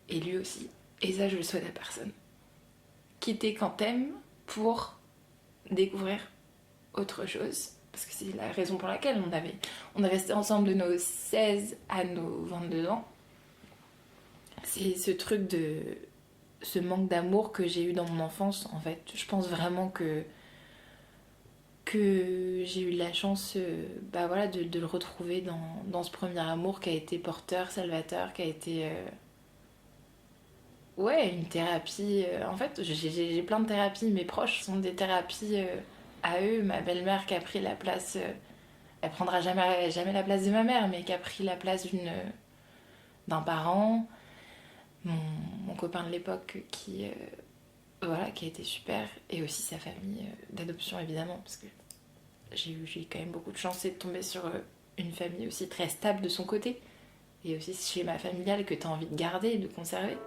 Speaker 1: Et lui aussi. Et ça, je le souhaite à personne. Quitter quand t'aimes pour découvrir autre chose. Parce que c'est la raison pour laquelle on est resté ensemble de nos 16 à nos 22 ans. C'est ce truc ce manque d'amour que j'ai eu dans mon enfance, en fait. Je pense vraiment que j'ai eu la chance de le retrouver dans ce premier amour qui a été porteur, salvateur, qui a été une thérapie. En fait, j'ai plein de thérapies. Mes proches sont des thérapies à eux. Ma belle-mère qui a pris la place... elle prendra jamais la place de ma mère, mais qui a pris la place d'un parent. Mon copain de l'époque qui a été super. Et aussi sa famille d'adoption, évidemment, parce que j'ai eu quand même beaucoup de chance de tomber sur une famille aussi très stable de son côté. Et aussi ce schéma familial que tu as envie de garder et de conserver.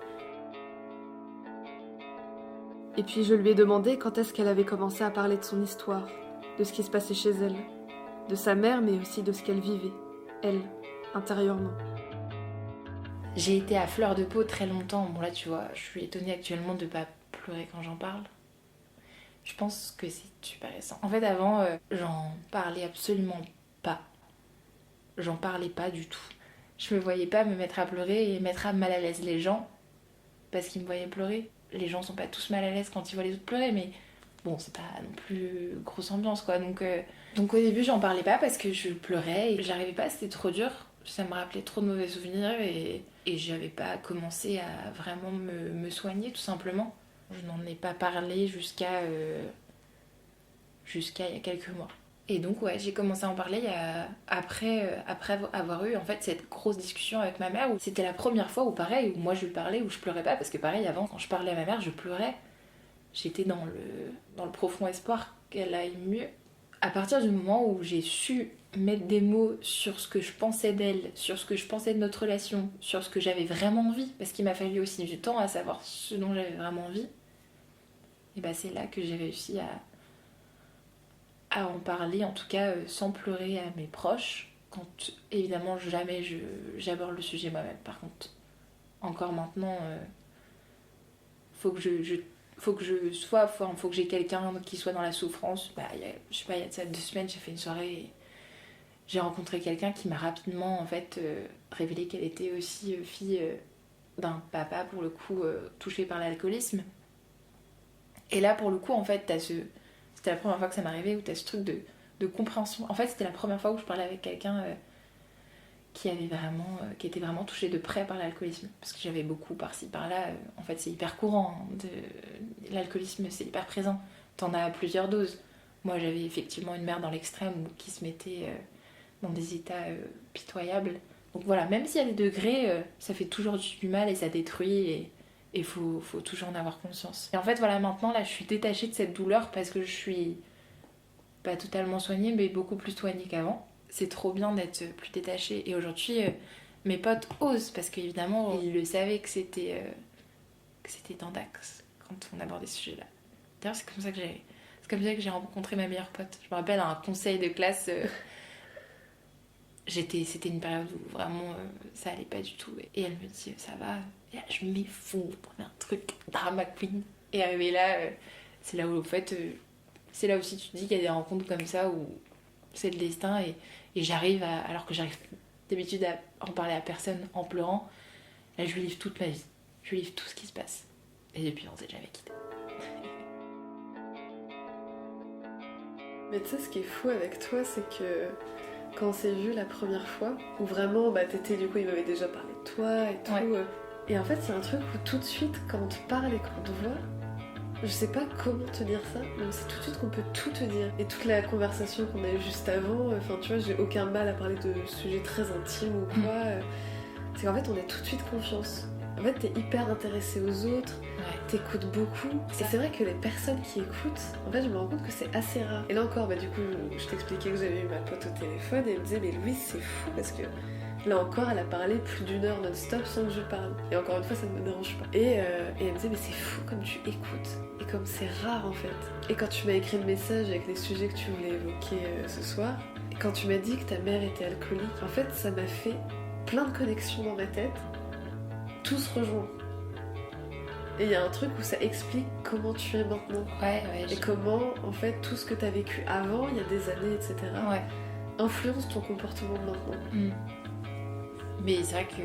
Speaker 2: Et puis je lui ai demandé quand est-ce qu'elle avait commencé à parler de son histoire, de ce qui se passait chez elle, de sa mère mais aussi de ce qu'elle vivait, elle, intérieurement.
Speaker 1: J'ai été à fleur de peau très longtemps. Bon là tu vois, je suis étonnée actuellement de pas pleurer quand j'en parle. Je pense que c'est super récent. En fait avant, j'en parlais absolument pas. J'en parlais pas du tout. Je me voyais pas me mettre à pleurer et mettre mal à l'aise les gens parce qu'ils me voyaient pleurer. Les gens sont pas tous mal à l'aise quand ils voient les autres pleurer, mais bon, c'est pas non plus grosse ambiance quoi. Donc au début, j'en parlais pas parce que je pleurais et j'arrivais pas, c'était trop dur. Ça me rappelait trop de mauvais souvenirs et j'avais pas commencé à vraiment me soigner tout simplement. Je n'en ai pas parlé jusqu'à il y a quelques mois. Et donc ouais, j'ai commencé à en parler après avoir eu en fait cette grosse discussion avec ma mère où c'était la première fois où pareil, où moi je lui parlais, où je pleurais pas, parce que pareil avant quand je parlais à ma mère je pleurais. J'étais dans le profond espoir qu'elle aille mieux. À partir du moment où j'ai su mettre des mots sur ce que je pensais d'elle, sur ce que je pensais de notre relation, sur ce que j'avais vraiment envie, parce qu'il m'a fallu aussi du temps à savoir ce dont j'avais vraiment envie, et bah c'est là que j'ai réussi à en parler, en tout cas sans pleurer à mes proches, quand évidemment jamais j'aborde le sujet moi-même. Par contre, encore maintenant, faut que faut que j'ai quelqu'un qui soit dans la souffrance. Bah, je sais pas, il y a de ça 2 semaines, j'ai fait une soirée et j'ai rencontré quelqu'un qui m'a rapidement en fait révélé qu'elle était aussi fille d'un papa pour le coup touché par l'alcoolisme. Et là pour le coup en fait c'était la première fois que ça m'arrivait où t'as ce truc de compréhension. En fait c'était la première fois où je parlais avec quelqu'un qui était vraiment touché de près par l'alcoolisme, parce que j'avais beaucoup par-ci par-là, en fait c'est hyper courant, hein, l'alcoolisme c'est hyper présent, t'en as à plusieurs doses. Moi j'avais effectivement une mère dans l'extrême qui se mettait dans des états pitoyables, donc voilà, même s'il y a des degrés, ça fait toujours du mal et ça détruit, et il faut toujours en avoir conscience. Et en fait voilà, maintenant là je suis détachée de cette douleur parce que je suis pas totalement soignée mais beaucoup plus soignée qu'avant. C'est trop bien d'être plus détachée. Et aujourd'hui, mes potes osent, parce qu'évidemment, ils le savaient que c'était tendax quand on abordait ce sujet-là. D'ailleurs, c'est comme ça que j'ai rencontré ma meilleure pote. Je me rappelle, à un conseil de classe, c'était une période où vraiment ça allait pas du tout. Et elle me dit, ça va. Et là, je m'effondre dans un truc drama queen. Et arrivé là, c'est là où, en fait, c'est là aussi tu te dis qu'il y a des rencontres comme ça où c'est le destin, et j'arrive alors que j'arrive d'habitude à en parler à personne en pleurant, là je lui livre toute ma vie, je lui livre tout ce qui se passe, et depuis on s'est jamais quitté.
Speaker 3: Mais tu sais, ce qui est fou avec toi, c'est que quand on s'est vu la première fois, où vraiment bah t'étais, du coup il m'avait déjà parlé de toi et tout,
Speaker 1: Ouais.
Speaker 3: Et en fait c'est un truc où tout de suite quand on te parle et qu'on te voit, je sais pas comment te dire ça, mais c'est tout de suite qu'on peut tout te dire. Et toute la conversation qu'on a eue juste avant, enfin tu vois, j'ai aucun mal à parler de sujets très intimes ou quoi. C'est qu'en fait on a tout de suite confiance. En fait t'es hyper intéressé aux autres, t'écoutes beaucoup. Et c'est vrai que les personnes qui écoutent, en fait je me rends compte que c'est assez rare. Et là encore, bah du coup je t'expliquais que j'avais eu ma pote au téléphone et elle me disait mais Louise c'est fou parce que là encore, elle a parlé plus d'1 heure non-stop sans que je parle. Et encore une fois, ça ne me dérange pas. Et elle me disait, mais c'est fou comme tu écoutes. Et comme c'est rare en fait. Et quand tu m'as écrit le message avec les sujets que tu voulais évoquer ce soir, et quand tu m'as dit que ta mère était alcoolique, en fait, ça m'a fait plein de connexions dans ma tête. Tout se rejoint. Et il y a un truc où ça explique comment tu es maintenant. Et comment, en fait, tout ce que tu as vécu avant, il y a des années, etc., influence ton comportement de maintenant.
Speaker 1: Mais c'est vrai que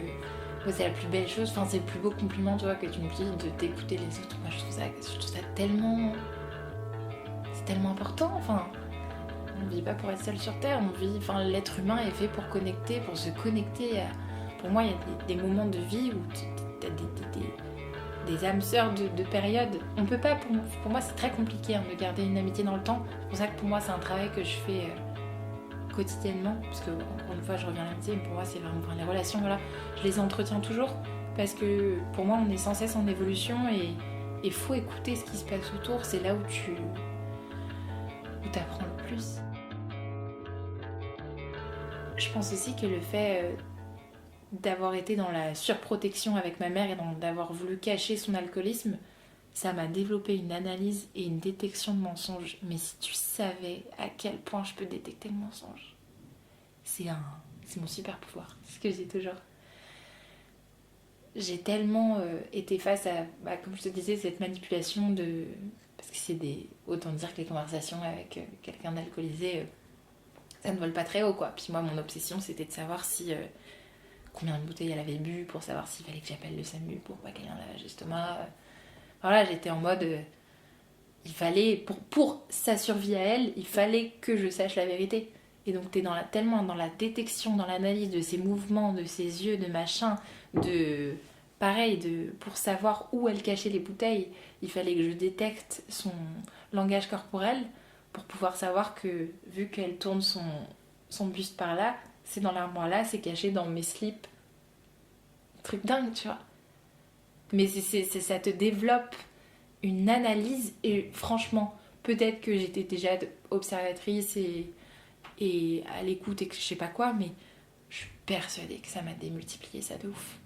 Speaker 1: moi, c'est la plus belle chose, enfin c'est le plus beau compliment, tu vois, que tu me dis de t'écouter les autres. Moi je trouve ça tellement... C'est tellement important, enfin... On vit pas pour être seul sur Terre, enfin l'être humain est fait pour connecter, pour se connecter. Pour moi il y a des moments de vie où t'as des âmes sœurs de période. On peut pas, pour moi c'est très compliqué de garder une amitié dans le temps. C'est pour ça que pour moi c'est un travail que je fais... quotidiennement, parce que encore une fois je reviens à l'amitié, mais pour moi c'est vraiment les relations, voilà, je les entretiens toujours parce que pour moi on est sans cesse en évolution, et il faut écouter ce qui se passe autour, c'est là où t'apprends le plus. Je pense aussi que le fait d'avoir été dans la surprotection avec ma mère et d'avoir voulu cacher son alcoolisme, ça m'a développé une analyse et une détection de mensonges. Mais si tu savais à quel point je peux détecter le mensonge, c'est mon super pouvoir, c'est ce que je dis toujours. J'ai tellement été face à, comme je te disais, cette manipulation de... Parce que autant dire que les conversations avec quelqu'un d'alcoolisé, ça ne vole pas très haut, quoi. Puis moi, mon obsession, c'était de savoir combien de bouteilles elle avait bu, pour savoir s'il fallait que j'appelle le SAMU pour pas qu'elle ait un lavage d'estomac. Voilà, j'étais en mode... il fallait, pour sa survie à elle, il fallait que je sache la vérité. Et donc t'es tellement dans la détection, dans l'analyse de ses mouvements, de ses yeux, de machin, de pareil, pour savoir où elle cachait les bouteilles, il fallait que je détecte son langage corporel pour pouvoir savoir que, vu qu'elle tourne son buste par là, c'est dans l'armoire là, c'est caché dans mes slips. Truc dingue, tu vois. Mais ça te développe une analyse, et franchement, peut-être que j'étais déjà observatrice et à l'écoute et que je sais pas quoi, mais je suis persuadée que ça m'a démultiplié ça de ouf.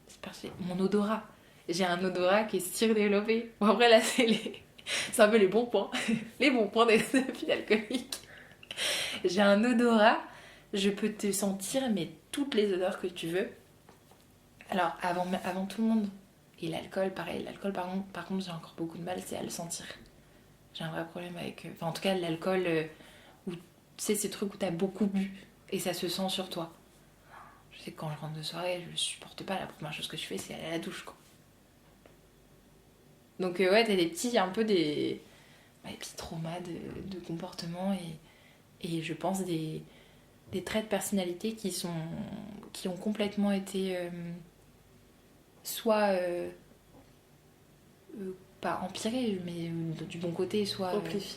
Speaker 1: C'est persuadé. Mon odorat. J'ai un odorat qui est surdéveloppé. Bon, après là, c'est un peu les bons points. Les bons points des filles alcooliques. J'ai un odorat, je peux te sentir, mais toutes les odeurs que tu veux. Alors, avant tout le monde. Et l'alcool, pareil. L'alcool, par contre, j'ai encore beaucoup de mal, c'est à le sentir. J'ai un vrai problème avec... Enfin, en tout cas, l'alcool, où tu sais, ces trucs où t'as beaucoup bu et ça se sent sur toi. Je sais que quand je rentre de soirée, je supporte pas. La première chose que je fais, c'est aller à la douche, quoi. Donc, ouais, t'as un peu des petits traumas de comportement et je pense des traits de personnalité qui ont complètement été soit pas empirés, mais du bon côté, soit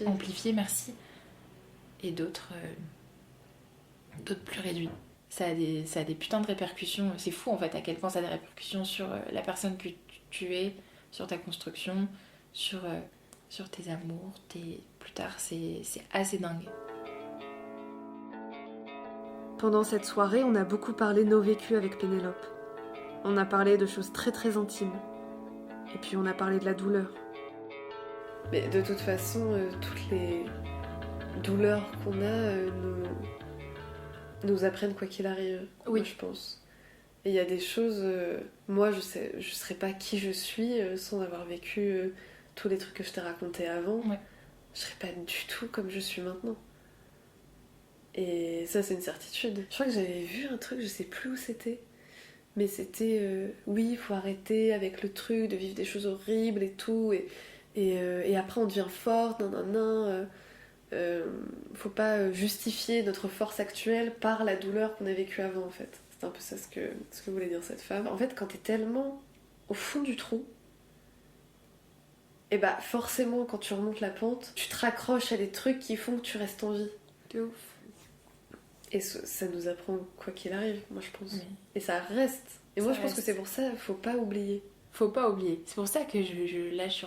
Speaker 1: amplifiés, merci, et d'autres plus réduits. Ça a des putains de répercussions. C'est fou en fait à quel point ça a des répercussions sur la personne que tu es, sur ta construction, sur tes amours, plus tard. C'est assez dingue.
Speaker 2: Pendant cette soirée, on a beaucoup parlé nos vécus avec Pénélope. On a parlé de choses très très intimes. Et puis on a parlé de la douleur.
Speaker 3: Mais de toute façon, toutes les douleurs qu'on a nous apprennent quoi qu'il arrive,
Speaker 1: oui.
Speaker 3: Moi, je pense. Et il y a des choses... moi, je serais pas qui je suis sans avoir vécu tous les trucs que je t'ai racontés avant.
Speaker 1: Ouais.
Speaker 3: Je serais pas du tout comme je suis maintenant. Et ça, c'est une certitude. Je crois que j'avais vu un truc, je sais plus où c'était. Mais c'était, oui, il faut arrêter avec le truc de vivre des choses horribles et tout. Et après, on devient forte, faut pas justifier notre force actuelle par la douleur qu'on a vécue avant, en fait. C'est un peu ça ce que voulait dire cette femme. En fait, quand t'es tellement au fond du trou, et bah forcément, quand tu remontes la pente, tu te raccroches à des trucs qui font que tu restes en vie.
Speaker 1: De ouf.
Speaker 3: Et ça nous apprend quoi qu'il arrive, moi je pense.
Speaker 1: Oui.
Speaker 3: Et ça reste. Et moi je pense que c'est pour ça, faut pas oublier.
Speaker 1: Faut pas oublier. C'est pour ça que là je suis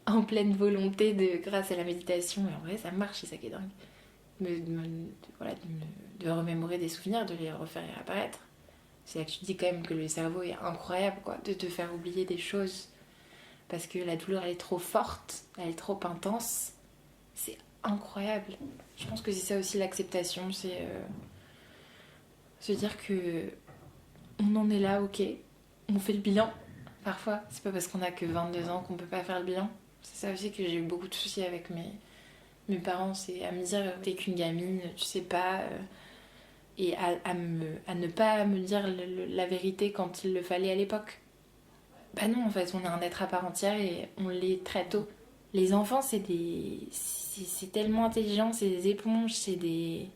Speaker 1: en pleine volonté grâce à la méditation. Et en vrai ça marche, c'est ça qui est dingue. De remémorer des souvenirs, de les refaire réapparaître. C'est là que tu te dis quand même que le cerveau est incroyable, quoi, de te faire oublier des choses. Parce que la douleur elle est trop forte, elle est trop intense. C'est incroyable. Je pense que c'est ça aussi l'acceptation, c'est se dire que on en est là, ok, on fait le bilan. Parfois, c'est pas parce qu'on a que 22 ans qu'on peut pas faire le bilan. C'est ça aussi que j'ai eu beaucoup de soucis avec mes parents, c'est à me dire t'es qu'une gamine, tu sais pas, et à ne pas me dire la vérité quand il le fallait à l'époque. Bah non, en fait, on est un être à part entière et on l'est très tôt. Les enfants, c'est tellement intelligent, c'est des éponges, c'est des...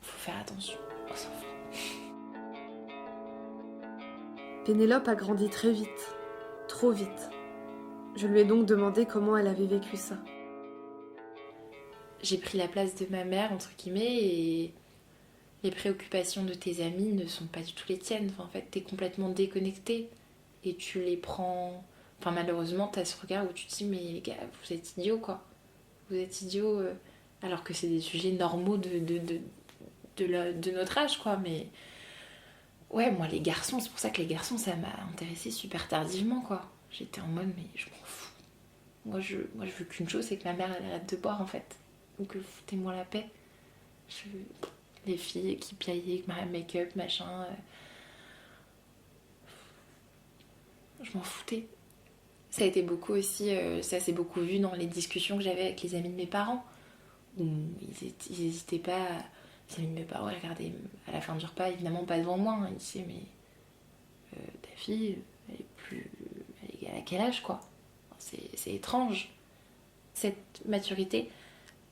Speaker 1: Faut faire attention aux enfants.
Speaker 2: Pénélope a grandi très vite, trop vite. Je lui ai donc demandé comment elle avait vécu ça.
Speaker 1: J'ai pris la place de ma mère, entre guillemets, et les préoccupations de tes amis ne sont pas du tout les tiennes. Enfin, en fait, t'es complètement déconnectée et tu les prends... Enfin, malheureusement, t'as ce regard où tu te dis, mais les gars, vous êtes idiots, quoi. Vous êtes idiots, alors que c'est des sujets normaux de notre âge, quoi. Mais ouais, moi, les garçons, c'est pour ça que les garçons, ça m'a intéressée super tardivement, quoi. J'étais en mode, mais je m'en fous. Moi, je veux qu'une chose, c'est que ma mère, elle arrête de boire, en fait. Donc, foutez-moi la paix. Les filles qui piaillaient, make-up, machin... Je m'en foutais. Ça a été beaucoup aussi, ça s'est beaucoup vu dans les discussions que j'avais avec les amis de mes parents, où ils n'hésitaient pas, les amis de mes parents, ils regardaient à la fin du repas, évidemment pas devant moi, hein, ils disaient mais ta fille, elle a quel âge, quoi. C'est étrange. Cette maturité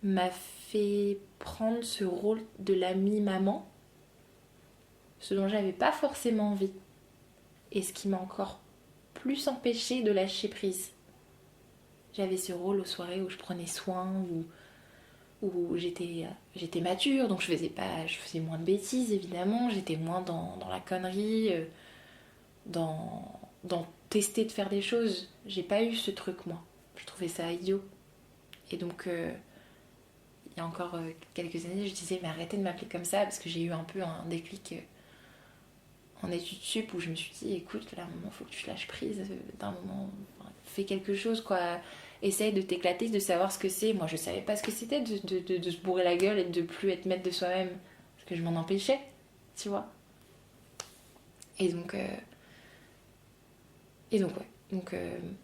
Speaker 1: m'a fait prendre ce rôle de l'amie maman, ce dont j'avais pas forcément envie. et ce qui m'a encore plus empêché de lâcher prise. J'avais ce rôle aux soirées où je prenais soin, où j'étais mature, donc je faisais moins de bêtises évidemment, j'étais moins dans la connerie, dans tester de faire des choses. J'ai pas eu ce truc moi, je trouvais ça idiot. Et donc il y a encore quelques années je disais mais arrêtez de m'appeler comme ça, parce que j'ai eu un peu un déclic en études sup où je me suis dit écoute là à un moment faut que tu lâches prise d'un moment, enfin, fais quelque chose quoi. Essaye de t'éclater, de savoir ce que c'est. Moi, je savais pas ce que c'était de se bourrer la gueule et de plus être maître de soi-même. Parce que je m'en empêchais, tu vois. Et donc ouais. Donc,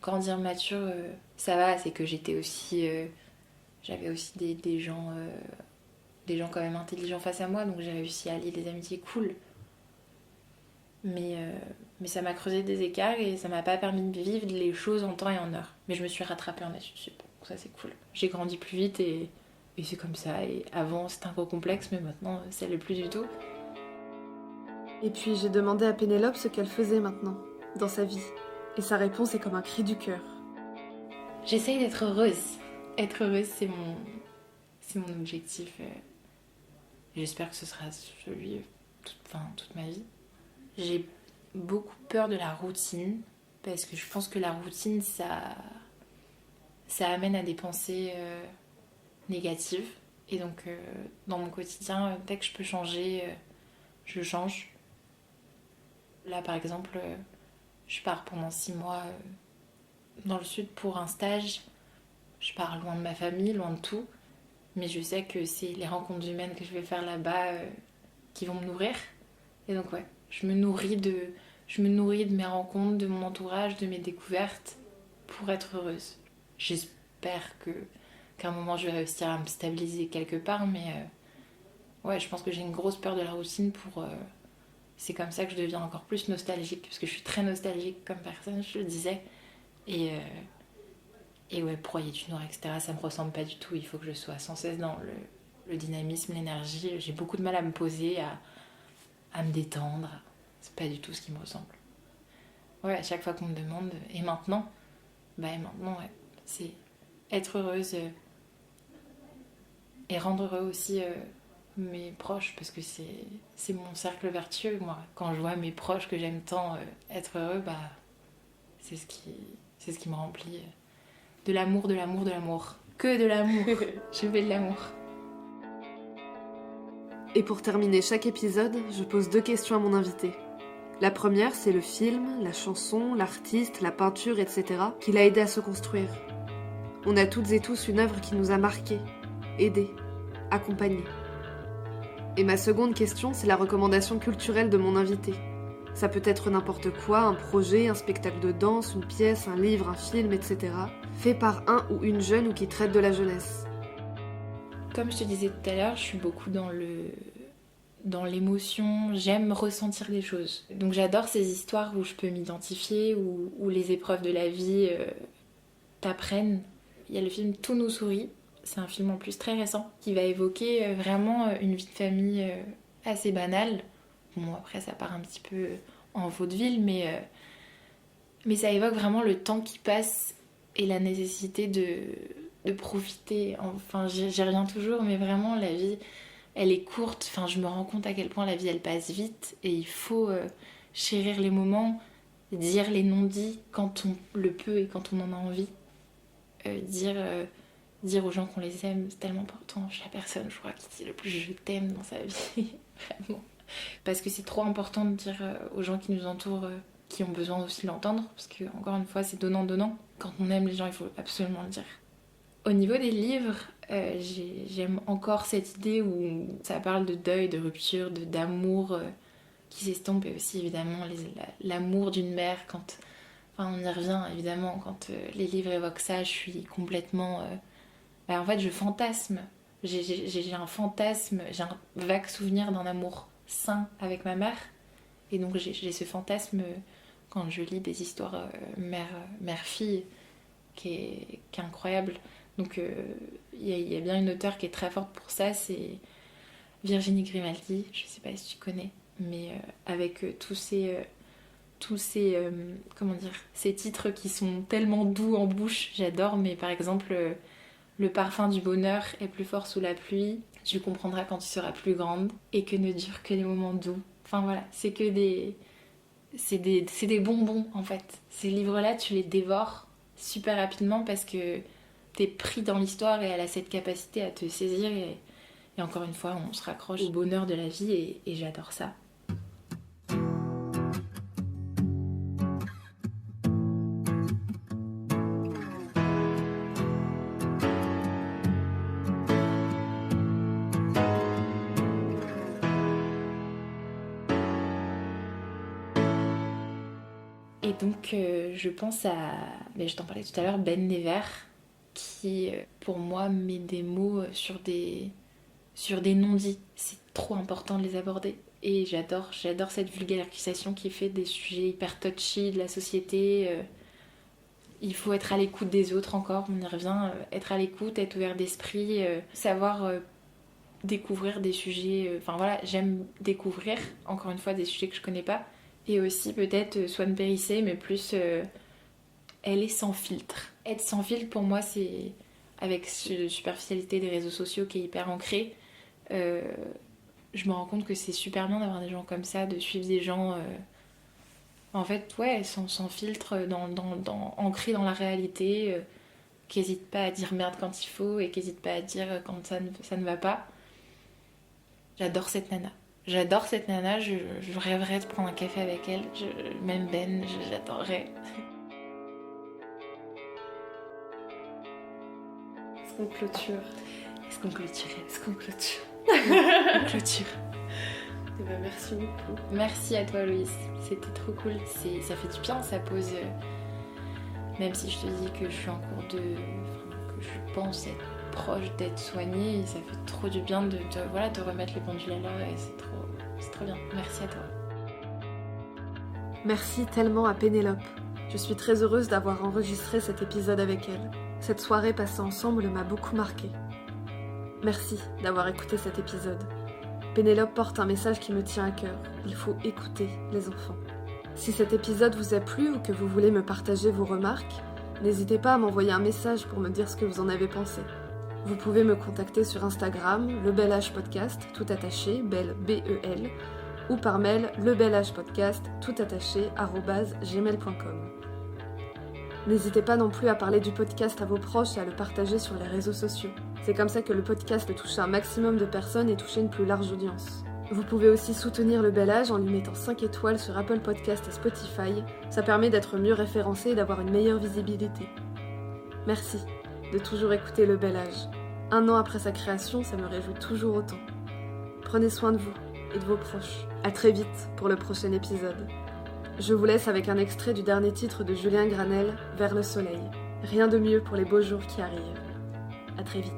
Speaker 1: grandir mature, ça va. C'est que j'étais aussi... j'avais aussi des gens quand même intelligents face à moi. Donc, j'ai réussi à lier des amitiés cool. Mais ça m'a creusé des écarts et ça m'a pas permis de vivre les choses en temps et en heure. Mais je me suis rattrapée en études sup. Ça c'est cool. J'ai grandi plus vite et c'est comme ça. Et avant c'était un gros complexe, mais maintenant ça l'est plus du tout.
Speaker 2: Et puis j'ai demandé à Pénélope ce qu'elle faisait maintenant, dans sa vie. Et sa réponse est comme un cri du cœur.
Speaker 1: J'essaye d'être heureuse. Être heureuse c'est mon objectif. J'espère que ce sera celui toute ma vie. J'ai beaucoup peur de la routine, parce que je pense que la routine ça amène à des pensées négatives. Et donc dans mon quotidien, dès que je peux changer, je change. Là par exemple, je pars pendant 6 mois dans le sud pour un stage. Je pars loin de ma famille, loin de tout. Mais je sais que c'est les rencontres humaines que je vais faire là-bas qui vont me nourrir. Et donc ouais, je me nourris de mes rencontres, de mon entourage, de mes découvertes pour être heureuse. J'espère qu'à un moment je vais réussir à me stabiliser quelque part, mais ouais, je pense que j'ai une grosse peur de la routine c'est comme ça que je deviens encore plus nostalgique, parce que je suis très nostalgique comme personne, je le disais. Et ouais, broyer du noir, etc., ça me ressemble pas du tout. Il faut que je sois sans cesse dans le dynamisme, l'énergie. J'ai beaucoup de mal à me poser, à me détendre. C'est pas du tout ce qui me ressemble. Ouais, à chaque fois qu'on me demande, et maintenant ouais, c'est être heureuse et rendre heureux aussi mes proches, parce que c'est mon cercle vertueux, moi. Quand je vois mes proches que j'aime tant être heureux, c'est ce qui me remplit. De l'amour, de l'amour, de l'amour. Que de l'amour. Je veux de l'amour.
Speaker 2: Et pour terminer chaque épisode, je pose 2 questions à mon invité. La première, c'est le film, la chanson, l'artiste, la peinture, etc. qui l'a aidé à se construire. On a toutes et tous une œuvre qui nous a marqués, aidés, accompagnés. Et ma seconde question, c'est la recommandation culturelle de mon invité. Ça peut être n'importe quoi, un projet, un spectacle de danse, une pièce, un livre, un film, etc. fait par un ou une jeune ou qui traite de la jeunesse.
Speaker 1: Comme je te disais tout à l'heure, je suis beaucoup dans l'émotion, j'aime ressentir des choses. Donc j'adore ces histoires où je peux m'identifier, où les épreuves de la vie t'apprennent. Il y a le film Tout nous sourit, c'est un film en plus très récent, qui va évoquer vraiment une vie de famille assez banale. Bon, après ça part un petit peu en vaudeville, mais ça évoque vraiment le temps qui passe et la nécessité de profiter. Enfin, j'y reviens toujours, mais vraiment la vie, elle est courte. Enfin, je me rends compte à quel point la vie, elle passe vite, et il faut chérir les moments, dire les non-dits quand on le peut et quand on en a envie. Dire aux gens qu'on les aime, c'est tellement important. Je suis la personne, je crois, qui dit le plus je t'aime dans sa vie. Vraiment. Parce que c'est trop important de dire aux gens qui nous entourent, qui ont besoin aussi l'entendre, parce que encore une fois c'est donnant. Quand on aime les gens, il faut absolument le dire. Au niveau des livres, j'aime encore cette idée où ça parle de deuil, de rupture, d'amour qui s'estompe, et aussi évidemment l'amour d'une mère quand... Enfin, on y revient évidemment, quand les livres évoquent ça, je suis complètement... en fait, je fantasme. J'ai un fantasme, j'ai un vague souvenir d'un amour sain avec ma mère. Et donc j'ai ce fantasme quand je lis des histoires mère-fille qui est incroyable. Donc il y a bien une auteure qui est très forte pour ça, c'est Virginie Grimaldi, je sais pas si tu connais, mais avec tous ces tous ces, ces titres qui sont tellement doux en bouche, j'adore, mais par exemple, le parfum du bonheur est plus fort sous la pluie, tu comprendras quand tu seras plus grande, et que ne durent que les moments doux. Enfin voilà, c'est que c'est des bonbons en fait. Ces livres-là, tu les dévores super rapidement parce que t'es pris dans l'histoire et elle a cette capacité à te saisir et encore une fois, on se raccroche au bonheur de la vie et j'adore ça. Et donc, je pense à, je t'en parlais tout à l'heure, Ben Never, qui, pour moi, met des mots sur des non-dits. C'est trop important de les aborder. Et j'adore cette vulgarisation qui fait des sujets hyper touchy de la société. Il faut être à l'écoute des autres encore, on y revient. Être à l'écoute, être ouvert d'esprit, savoir découvrir des sujets... Enfin voilà, j'aime découvrir, encore une fois, des sujets que je connais pas. Et aussi peut-être Swan Périssé, mais plus elle est sans filtre. Être sans filtre pour moi c'est avec cette superficialité des réseaux sociaux qui est hyper ancrée. Je me rends compte que c'est super bien d'avoir des gens comme ça, de suivre des gens en fait ouais sans filtre, ancrés dans la réalité, qui n'hésitent pas à dire merde quand il faut et qui n'hésitent pas à dire quand ça ne va pas. J'adore cette nana, je rêverais de prendre un café avec elle, même Ben, j'adorerais.
Speaker 3: Est-ce qu'on clôture?
Speaker 1: On clôture.
Speaker 3: Et ben merci beaucoup.
Speaker 1: Merci à toi Louise, c'était trop cool, ça fait du bien, ça pose... Même si je te dis que je suis en cours que je pense être proche d'être soignée, ça fait trop du bien de remettre les pendules à l'heure et c'est trop bien. Merci à toi.
Speaker 2: Merci tellement à Pénélope. Je suis très heureuse d'avoir enregistré cet épisode avec elle. Cette soirée passée ensemble m'a beaucoup marquée. Merci d'avoir écouté cet épisode. Pénélope porte un message qui me tient à cœur. Il faut écouter les enfants. Si cet épisode vous a plu ou que vous voulez me partager vos remarques, n'hésitez pas à m'envoyer un message pour me dire ce que vous en avez pensé. Vous pouvez me contacter sur Instagram, Le Bel Âge Podcast, tout attaché, belle, B-E-L, ou par mail, lebelagepodcast, tout attaché, @gmail.com. N'hésitez pas non plus à parler du podcast à vos proches et à le partager sur les réseaux sociaux. C'est comme ça que le podcast peut toucher un maximum de personnes et toucher une plus large audience. Vous pouvez aussi soutenir Le Bel Âge en lui mettant 5 étoiles sur Apple Podcast et Spotify. Ça permet d'être mieux référencé et d'avoir une meilleure visibilité. Merci de toujours écouter Le Bel Âge. 1 an après sa création, ça me réjouit toujours autant. Prenez soin de vous et de vos proches. À très vite pour le prochain épisode. Je vous laisse avec un extrait du dernier titre de Julien Granel, Vers le soleil. Rien de mieux pour les beaux jours qui arrivent. À très vite.